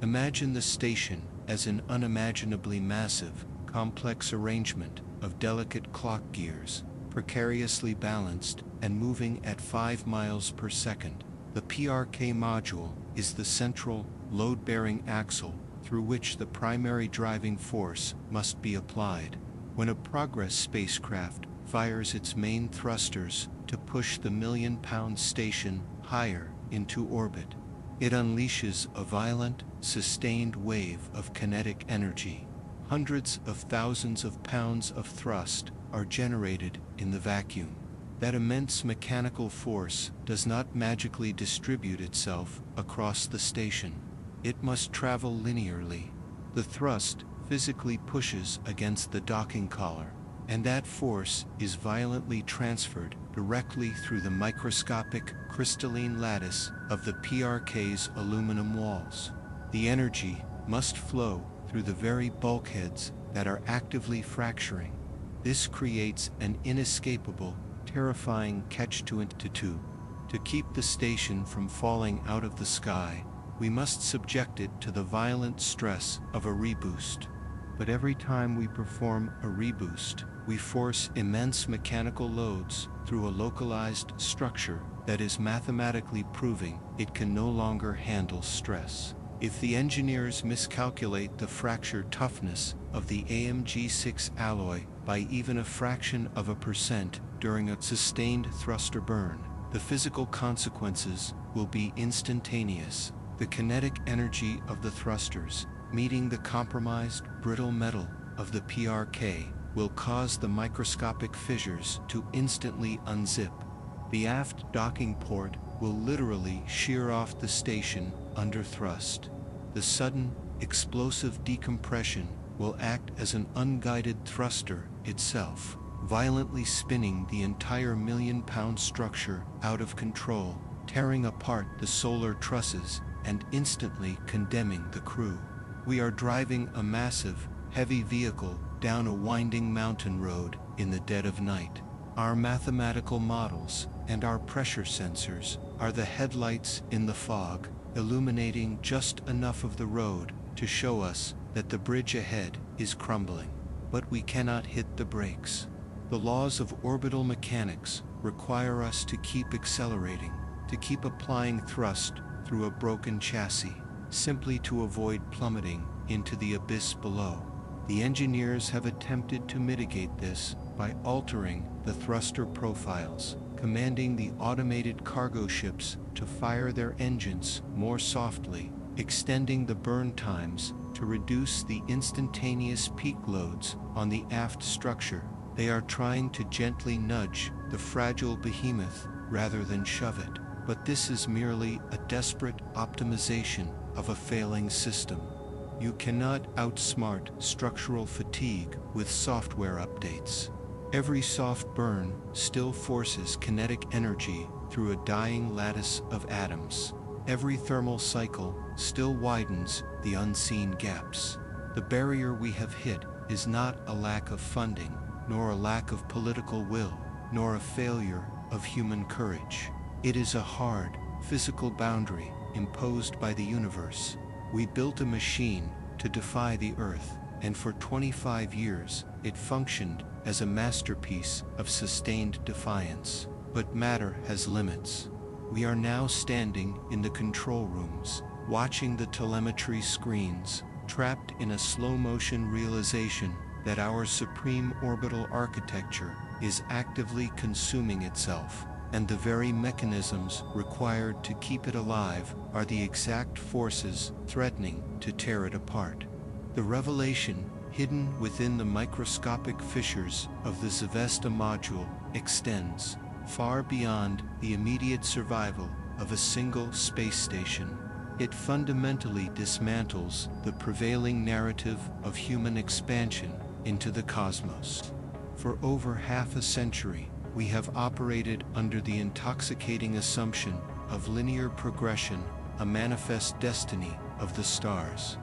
Imagine the station as an unimaginably massive, complex arrangement of delicate clock gears, precariously balanced and moving at 5 miles per second. The PRK module is the central, load-bearing axle through which the primary driving force must be applied. When a Progress spacecraft fires its main thrusters to push the million-pound station higher into orbit, it unleashes a violent, sustained wave of kinetic energy. Hundreds of thousands of pounds of thrust are generated in the vacuum. That immense mechanical force does not magically distribute itself across the station. It must travel linearly. The thrust physically pushes against the docking collar, and that force is violently transferred directly through the microscopic crystalline lattice of the PRK's aluminum walls. The energy must flow through the very bulkheads that are actively fracturing. This creates an inescapable, terrifying catch-22. To keep the station from falling out of the sky, we must subject it to the violent stress of a reboost. But every time we perform a reboost, we force immense mechanical loads through a localized structure that is mathematically proving it can no longer handle stress. If the engineers miscalculate the fracture toughness of the AMG6 alloy by even a fraction of a percent during a sustained thruster burn, the physical consequences will be instantaneous. The kinetic energy of the thrusters, meeting the compromised, brittle metal of the PRK, will cause the microscopic fissures to instantly unzip. The aft docking port will literally shear off the station under thrust. The sudden, explosive decompression will act as an unguided thruster itself, violently spinning the entire million-pound structure out of control, tearing apart the solar trusses and instantly condemning the crew. We are driving a massive, heavy vehicle down a winding mountain road in the dead of night. Our mathematical models and our pressure sensors are the headlights in the fog, illuminating just enough of the road to show us that the bridge ahead is crumbling. But we cannot hit the brakes. The laws of orbital mechanics require us to keep accelerating, to keep applying thrust through a broken chassis, simply to avoid plummeting into the abyss below. The engineers have attempted to mitigate this by altering the thruster profiles, commanding the automated cargo ships to fire their engines more softly, extending the burn times to reduce the instantaneous peak loads on the aft structure. They are trying to gently nudge the fragile behemoth rather than shove it. But this is merely a desperate optimization of a failing system. You cannot outsmart structural fatigue with software updates. Every soft burn still forces kinetic energy through a dying lattice of atoms. Every thermal cycle still widens the unseen gaps. The barrier we have hit is not a lack of funding, nor a lack of political will, nor a failure of human courage. It is a hard, physical boundary imposed by the universe. We built a machine to defy the Earth, and for 25 years it functioned as a masterpiece of sustained defiance. But matter has limits. We are now standing in the control rooms, watching the telemetry screens, trapped in a slow-motion realization that our supreme orbital architecture is actively consuming itself, and the very mechanisms required to keep it alive are the exact forces threatening to tear it apart. The revelation hidden within the microscopic fissures of the Zvezda module extends far beyond the immediate survival of a single space station. It fundamentally dismantles the prevailing narrative of human expansion into the cosmos. For over half a century, we have operated under the intoxicating assumption of linear progression, a manifest destiny of the stars.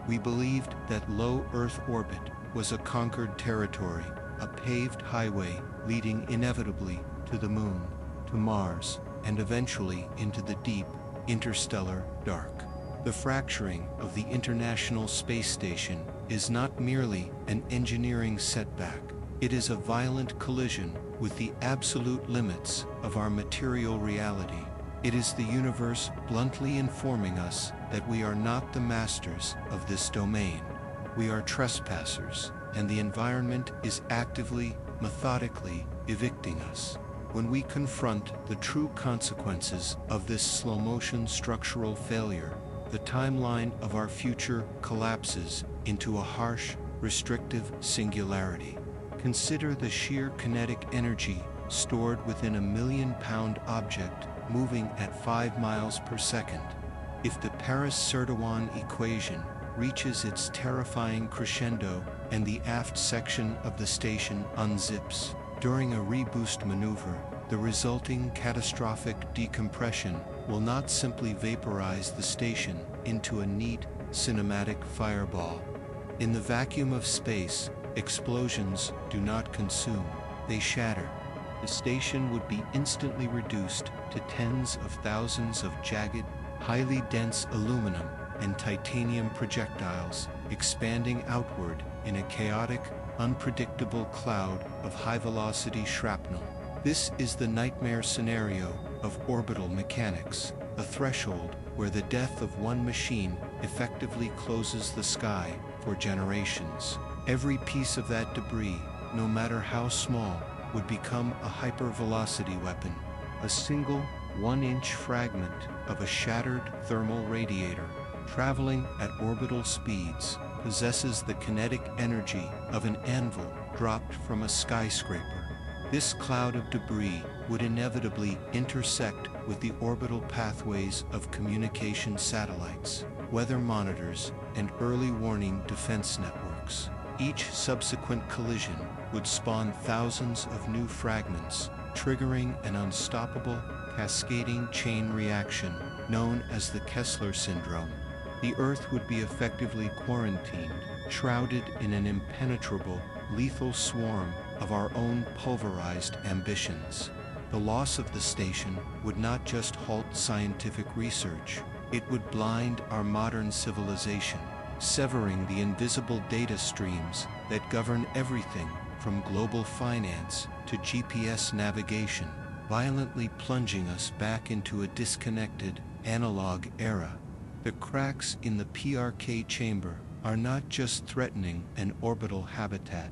We believed that low Earth orbit was a conquered territory, a paved highway leading inevitably to the Moon, to Mars, and eventually into the deep, interstellar dark. The fracturing of the International Space Station is not merely an engineering setback. It is a violent collision with the absolute limits of our material reality. It is the universe bluntly informing us that we are not the masters of this domain. We are trespassers, and the environment is actively, methodically evicting us. When we confront the true consequences of this slow-motion structural failure, the timeline of our future collapses into a harsh, restrictive singularity. Consider the sheer kinetic energy stored within a million-pound object moving at 5 miles per second. If the Paris-Sertawan equation reaches its terrifying crescendo and the aft section of the station unzips during a reboost maneuver, the resulting catastrophic decompression will not simply vaporize the station into a neat, cinematic fireball. In the vacuum of space, explosions do not consume, they shatter. The station would be instantly reduced to tens of thousands of jagged, highly dense aluminum and titanium projectiles, expanding outward in a chaotic, unpredictable cloud of high-velocity shrapnel. This is the nightmare scenario of orbital mechanics, a threshold where the death of one machine effectively closes the sky for generations. Every piece of that debris, no matter how small, would become a hypervelocity weapon. A single 1-inch fragment of a shattered thermal radiator, traveling at orbital speeds, possesses the kinetic energy of an anvil dropped from a skyscraper. This cloud of debris would inevitably intersect with the orbital pathways of communication satellites, weather monitors, and early warning defense networks. Each subsequent collision would spawn thousands of new fragments, triggering an unstoppable, cascading chain reaction known as the Kessler syndrome. The Earth would be effectively quarantined, shrouded in an impenetrable, lethal swarm of our own pulverized ambitions. The loss of the station would not just halt scientific research, it would blind our modern civilization, severing the invisible data streams that govern everything from global finance to GPS navigation, violently plunging us back into a disconnected, analog era. The cracks in the PRK chamber are not just threatening an orbital habitat,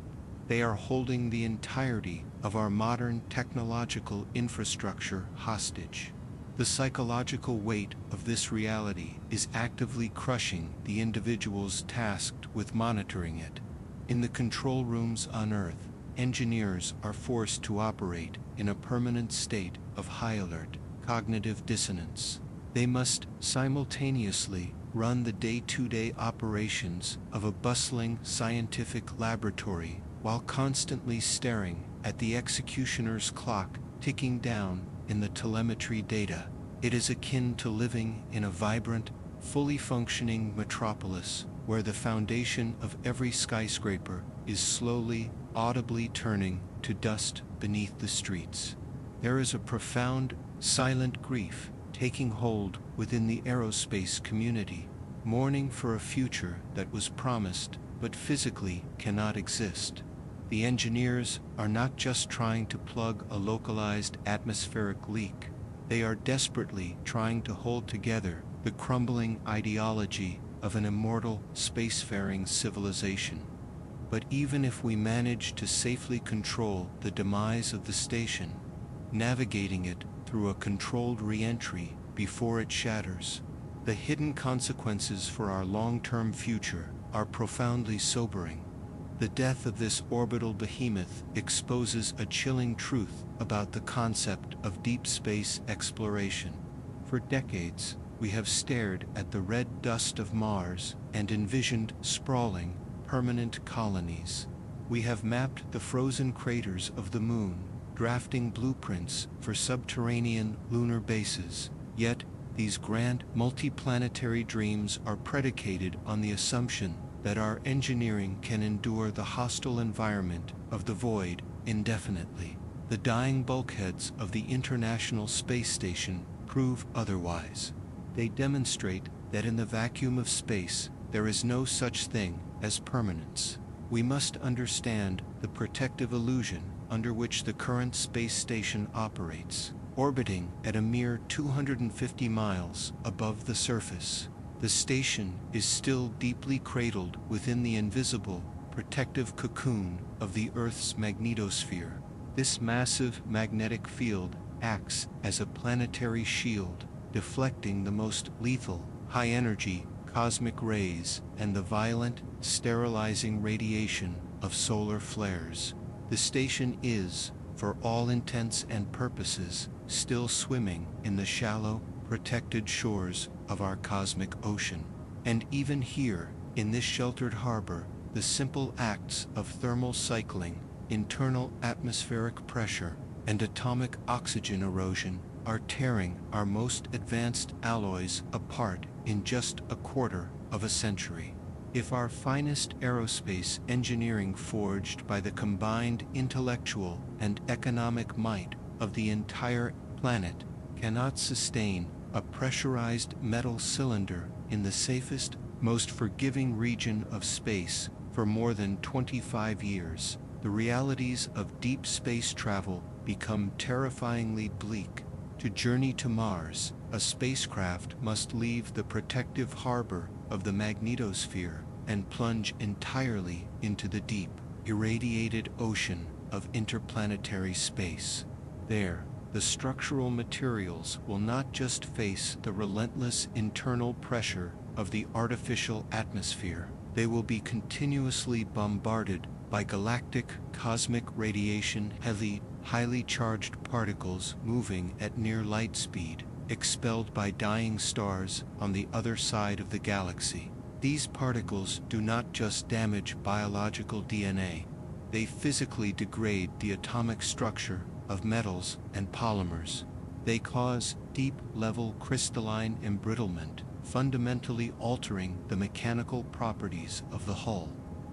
they are holding the entirety of our modern technological infrastructure hostage. The psychological weight of this reality is actively crushing the individuals tasked with monitoring it. In the control rooms on Earth, engineers are forced to operate in a permanent state of high alert, cognitive dissonance. They must simultaneously run the day-to-day operations of a bustling scientific laboratory while constantly staring at the executioner's clock ticking down in the telemetry data. It is akin to living in a vibrant, fully functioning metropolis where the foundation of every skyscraper is slowly, audibly turning to dust beneath the streets. There is a profound, silent grief taking hold within the aerospace community, mourning for a future that was promised but physically cannot exist. The engineers are not just trying to plug a localized atmospheric leak, they are desperately trying to hold together the crumbling ideology of an immortal spacefaring civilization. But even if we manage to safely control the demise of the station, navigating it through a controlled reentry before it shatters, the hidden consequences for our long-term future are profoundly sobering. The death of this orbital behemoth exposes a chilling truth about the concept of deep space exploration. For decades, we have stared at the red dust of Mars and envisioned sprawling, permanent colonies. We have mapped the frozen craters of the Moon, drafting blueprints for subterranean lunar bases. Yet, these grand multiplanetary dreams are predicated on the assumption that our engineering can endure the hostile environment of the void indefinitely. The dying bulkheads of the International Space Station prove otherwise. They demonstrate that in the vacuum of space, there is no such thing as permanence. We must understand the protective illusion under which the current space station operates. Orbiting at a mere 250 miles above the surface, the station is still deeply cradled within the invisible, protective cocoon of the Earth's magnetosphere. This massive magnetic field acts as a planetary shield, deflecting the most lethal, high-energy cosmic rays and the violent, sterilizing radiation of solar flares. The station is, for all intents and purposes, still swimming in the shallow, protected shores of our cosmic ocean. And even here, in this sheltered harbor, the simple acts of thermal cycling, internal atmospheric pressure, and atomic oxygen erosion are tearing our most advanced alloys apart in just a quarter of a century. If our finest aerospace engineering forged by the combined intellectual and economic might of the entire planet cannot sustain a pressurized metal cylinder in the safest, most forgiving region of space for more than 25 years, the realities of deep space travel become terrifyingly bleak. To journey to Mars, a spacecraft must leave the protective harbor of the magnetosphere and plunge entirely into the deep, irradiated ocean of interplanetary space. There, the structural materials will not just face the relentless internal pressure of the artificial atmosphere, they will be continuously bombarded by galactic cosmic radiation, heavy, highly charged particles moving at near light speed, expelled by dying stars on the other side of the galaxy. These particles do not just damage biological DNA, they physically degrade the atomic structure of metals and polymers. They cause deep-level crystalline embrittlement, fundamentally altering the mechanical properties of the hull.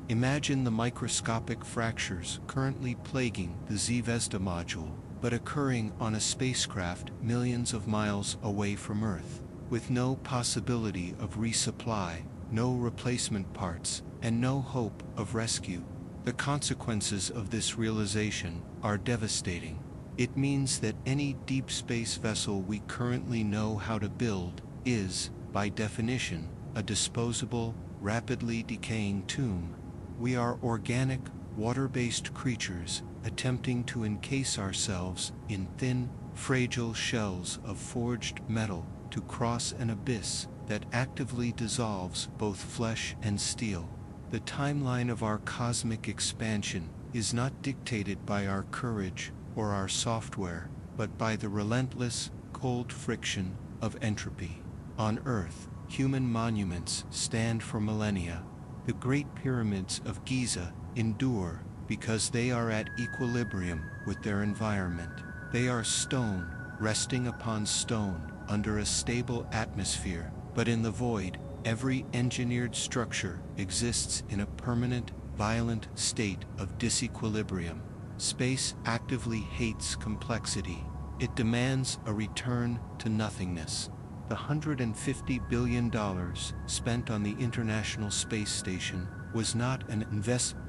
Imagine the microscopic fractures currently plaguing the Zvezda module, but occurring on a spacecraft millions of miles away from Earth, with no possibility of resupply, no replacement parts, and no hope of rescue. The consequences of this realization are devastating. It means that any deep space vessel we currently know how to build is, by definition, a disposable, rapidly decaying tomb. We are organic, water-based creatures attempting to encase ourselves in thin, fragile shells of forged metal to cross an abyss that actively dissolves both flesh and steel. The timeline of our cosmic expansion is not dictated by our courage or our software, but by the relentless, cold friction of entropy. On Earth, human monuments stand for millennia. The Great Pyramids of Giza endure because they are at equilibrium with their environment. They are stone, resting upon stone, under a stable atmosphere, but in the void, every engineered structure exists in a permanent, violent state of disequilibrium. Space actively hates complexity. It demands a return to nothingness. The $150 billion spent on the International Space Station was not an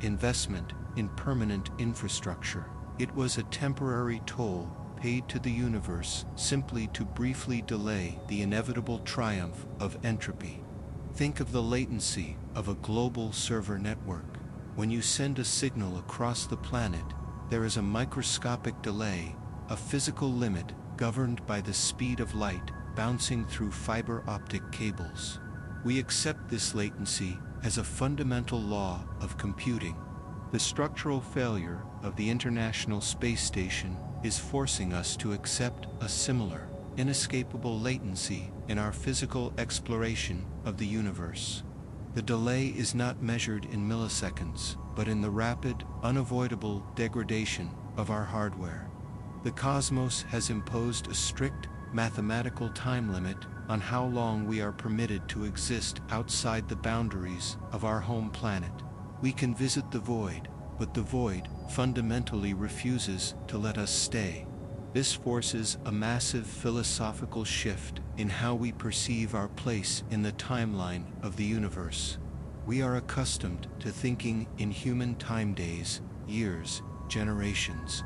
investment in permanent infrastructure. It was a temporary toll paid to the universe simply to briefly delay the inevitable triumph of entropy. Think of the latency of a global server network. When you send a signal across the planet, there is a microscopic delay, a physical limit governed by the speed of light bouncing through fiber optic cables. We accept this latency as a fundamental law of computing. The structural failure of the International Space Station is forcing us to accept a similar, inescapable latency in our physical exploration of the universe. The delay is not measured in milliseconds, but in the rapid, unavoidable degradation of our hardware. The cosmos has imposed a strict, mathematical time limit on how long we are permitted to exist outside the boundaries of our home planet. We can visit the void, but the void fundamentally refuses to let us stay. This forces a massive philosophical shift in how we perceive our place in the timeline of the universe. We are accustomed to thinking in human time days, years, generations.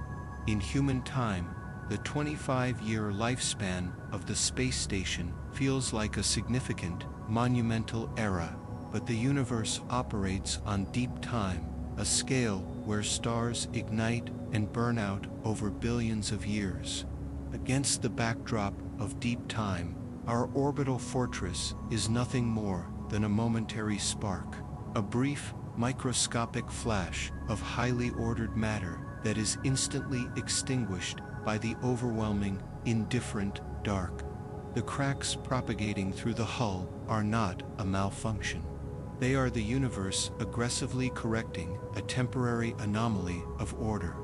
In human time, the 25-year lifespan of the space station feels like a significant, monumental era, but the universe operates on deep time, a scale where stars ignite and burn out over billions of years. Against the backdrop of deep time, our orbital fortress is nothing more than a momentary spark, a brief, microscopic flash of highly ordered matter that is instantly extinguished by the overwhelming, indifferent dark. The cracks propagating through the hull are not a malfunction. They are the universe aggressively correcting a temporary anomaly of order.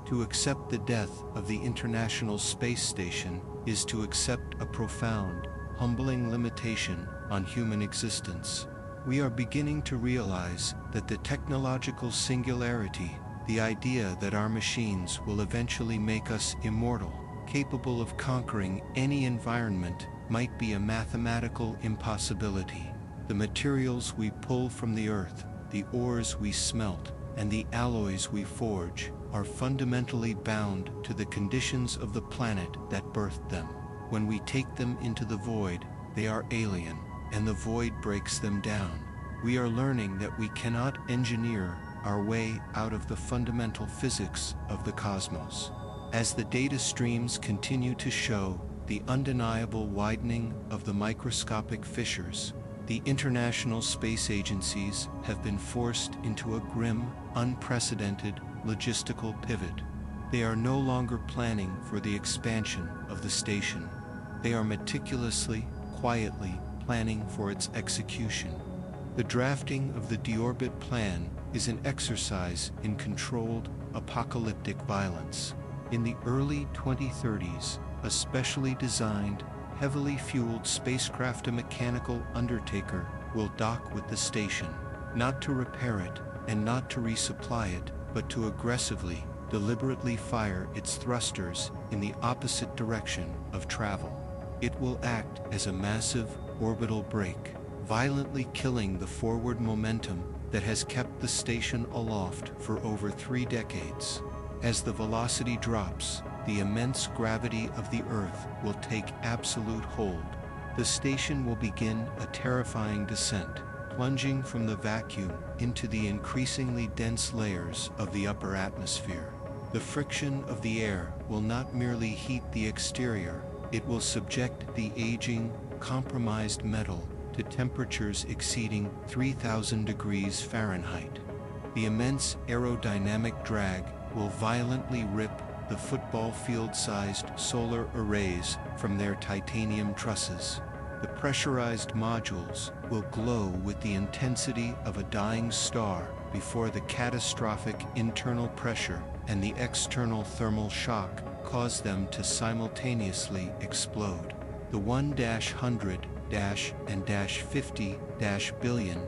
To accept the death of the International Space Station is to accept a profound, humbling limitation on human existence. We are beginning to realize that the technological singularity, the idea that our machines will eventually make us immortal, capable of conquering any environment, might be a mathematical impossibility. The materials we pull from the earth, the ores we smelt, and the alloys we forge are fundamentally bound to the conditions of the planet that birthed them. When we take them into the void, they are alien, and the void breaks them down. We are learning that we cannot engineer our way out of the fundamental physics of the cosmos. As the data streams continue to show the undeniable widening of the microscopic fissures, the international space agencies have been forced into a grim, unprecedented logistical pivot. They are no longer planning for the expansion of the station. They are meticulously, quietly planning for its execution. The drafting of the deorbit plan is an exercise in controlled, apocalyptic violence. In the early 2030s, a specially designed, heavily fueled spacecraft, a mechanical undertaker, will dock with the station, not to repair it and not to resupply it, but to aggressively, deliberately fire its thrusters in the opposite direction of travel. It will act as a massive orbital brake, violently killing the forward momentum that has kept the station aloft for over 3 decades. As the velocity drops, the immense gravity of the Earth will take absolute hold. The station will begin a terrifying descent, plunging from the vacuum into the increasingly dense layers of the upper atmosphere. The friction of the air will not merely heat the exterior, it will subject the aging, compromised metal to temperatures exceeding 3,000 degrees Fahrenheit. The immense aerodynamic drag will violently rip the football field-sized solar arrays from their titanium trusses. The pressurized modules will glow with the intensity of a dying star before the catastrophic internal pressure and the external thermal shock cause them to simultaneously explode. The 1-100- and $50- billion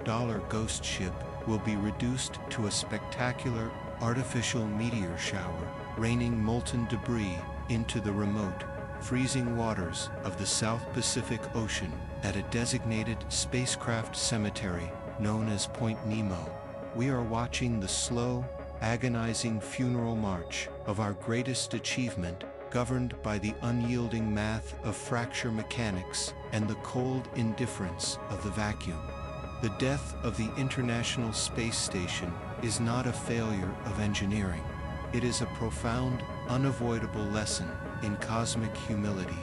dollar ghost ship will be reduced to a spectacular artificial meteor shower, raining molten debris into the remote, freezing waters of the South Pacific Ocean at a designated spacecraft cemetery known as Point Nemo. We are watching the slow, agonizing funeral march of our greatest achievement, governed by the unyielding math of fracture mechanics and the cold indifference of the vacuum. The death of the International Space Station is not a failure of engineering. It is a profound, unavoidable lesson in cosmic humility.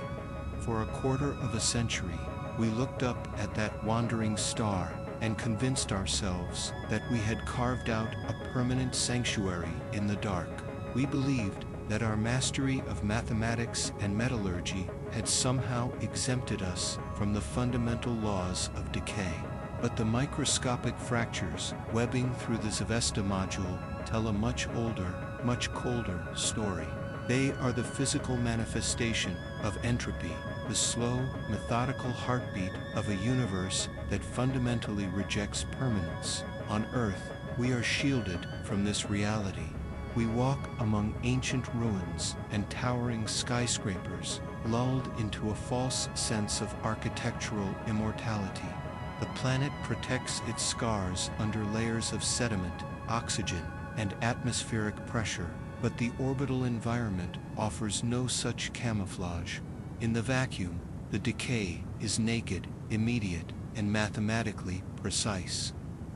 For a quarter of a century, we looked up at that wandering star and convinced ourselves that we had carved out a permanent sanctuary in the dark. We believed that our mastery of mathematics and metallurgy had somehow exempted us from the fundamental laws of decay. But the microscopic fractures webbing through the Zvezda module tell a much older, much colder story. They are the physical manifestation of entropy, the slow, methodical heartbeat of a universe that fundamentally rejects permanence. On Earth, we are shielded from this reality. We walk among ancient ruins and towering skyscrapers, lulled into a false sense of architectural immortality. The planet protects its scars under layers of sediment, oxygen, and atmospheric pressure, but the orbital environment offers no such camouflage. In the vacuum, the decay is naked, immediate, and mathematically precise.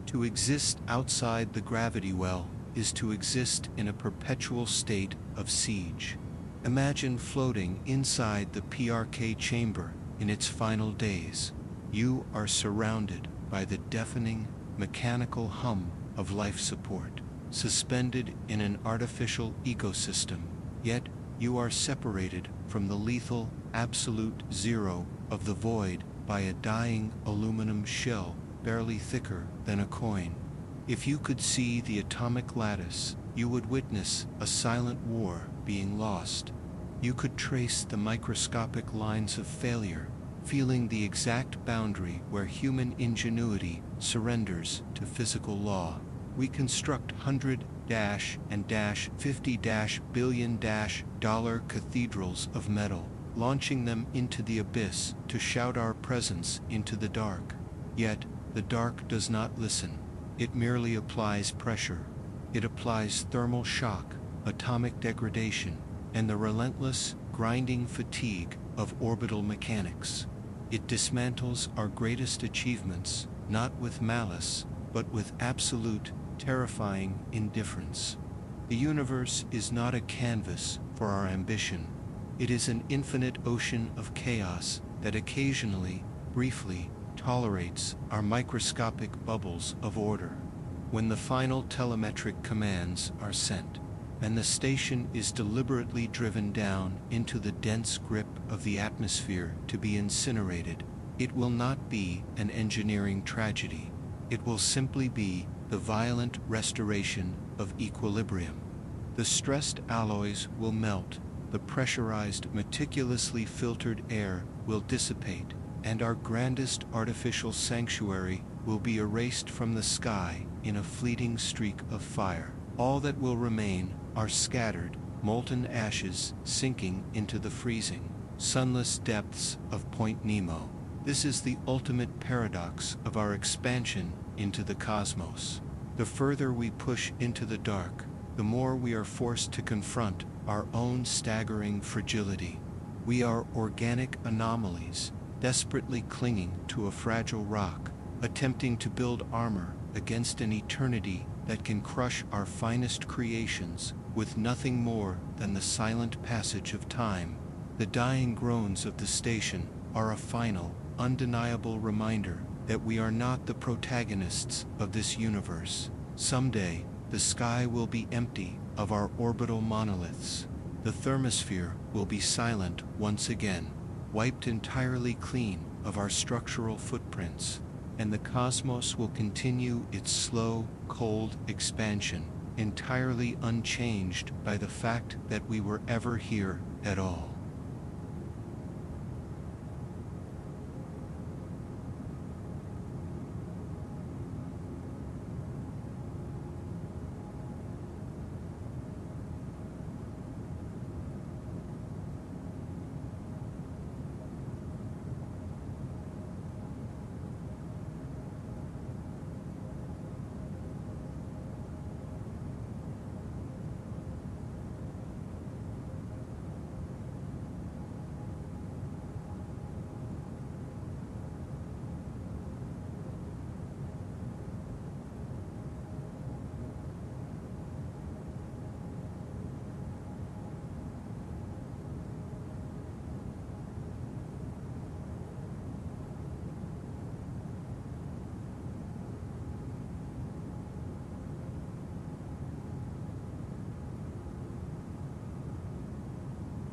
To exist outside the gravity well is to exist in a perpetual state of siege. Imagine floating inside the PRK chamber in its final days. You are surrounded by the deafening, mechanical hum of life support, suspended in an artificial ecosystem, yet you are separated from the lethal, absolute zero of the void by a dying aluminum shell barely thicker than a coin. If you could see the atomic lattice, you would witness a silent war being lost. You could trace the microscopic lines of failure, feeling the exact boundary where human ingenuity surrenders to physical law. We construct $100-50-billion cathedrals of metal, launching them into the abyss to shout our presence into the dark. Yet, the dark does not listen. It merely applies pressure. It applies thermal shock, atomic degradation, and the relentless, grinding fatigue of orbital mechanics. It dismantles our greatest achievements, not with malice, but with absolute, terrifying indifference. The universe is not a canvas for our ambition. It is an infinite ocean of chaos that occasionally, briefly, tolerates our microscopic bubbles of order. When the final telemetric commands are sent, and the station is deliberately driven down into the dense grip of the atmosphere to be incinerated, it will not be an engineering tragedy. It will simply be the violent restoration of equilibrium. The stressed alloys will melt, the pressurized, meticulously filtered air will dissipate, and our grandest artificial sanctuary will be erased from the sky in a fleeting streak of fire. All that will remain are scattered, molten ashes sinking into the freezing, sunless depths of Point Nemo. This is the ultimate paradox of our expansion into the cosmos. The further we push into the dark, the more we are forced to confront our own staggering fragility. We are organic anomalies, desperately clinging to a fragile rock, attempting to build armor against an eternity that can crush our finest creations with nothing more than the silent passage of time. The dying groans of the station are a final, undeniable reminder that we are not the protagonists of this universe. Someday, the sky will be empty of our orbital monoliths. The thermosphere will be silent once again, wiped entirely clean of our structural footprints, and the cosmos will continue its slow, cold expansion, entirely unchanged by the fact that we were ever here at all.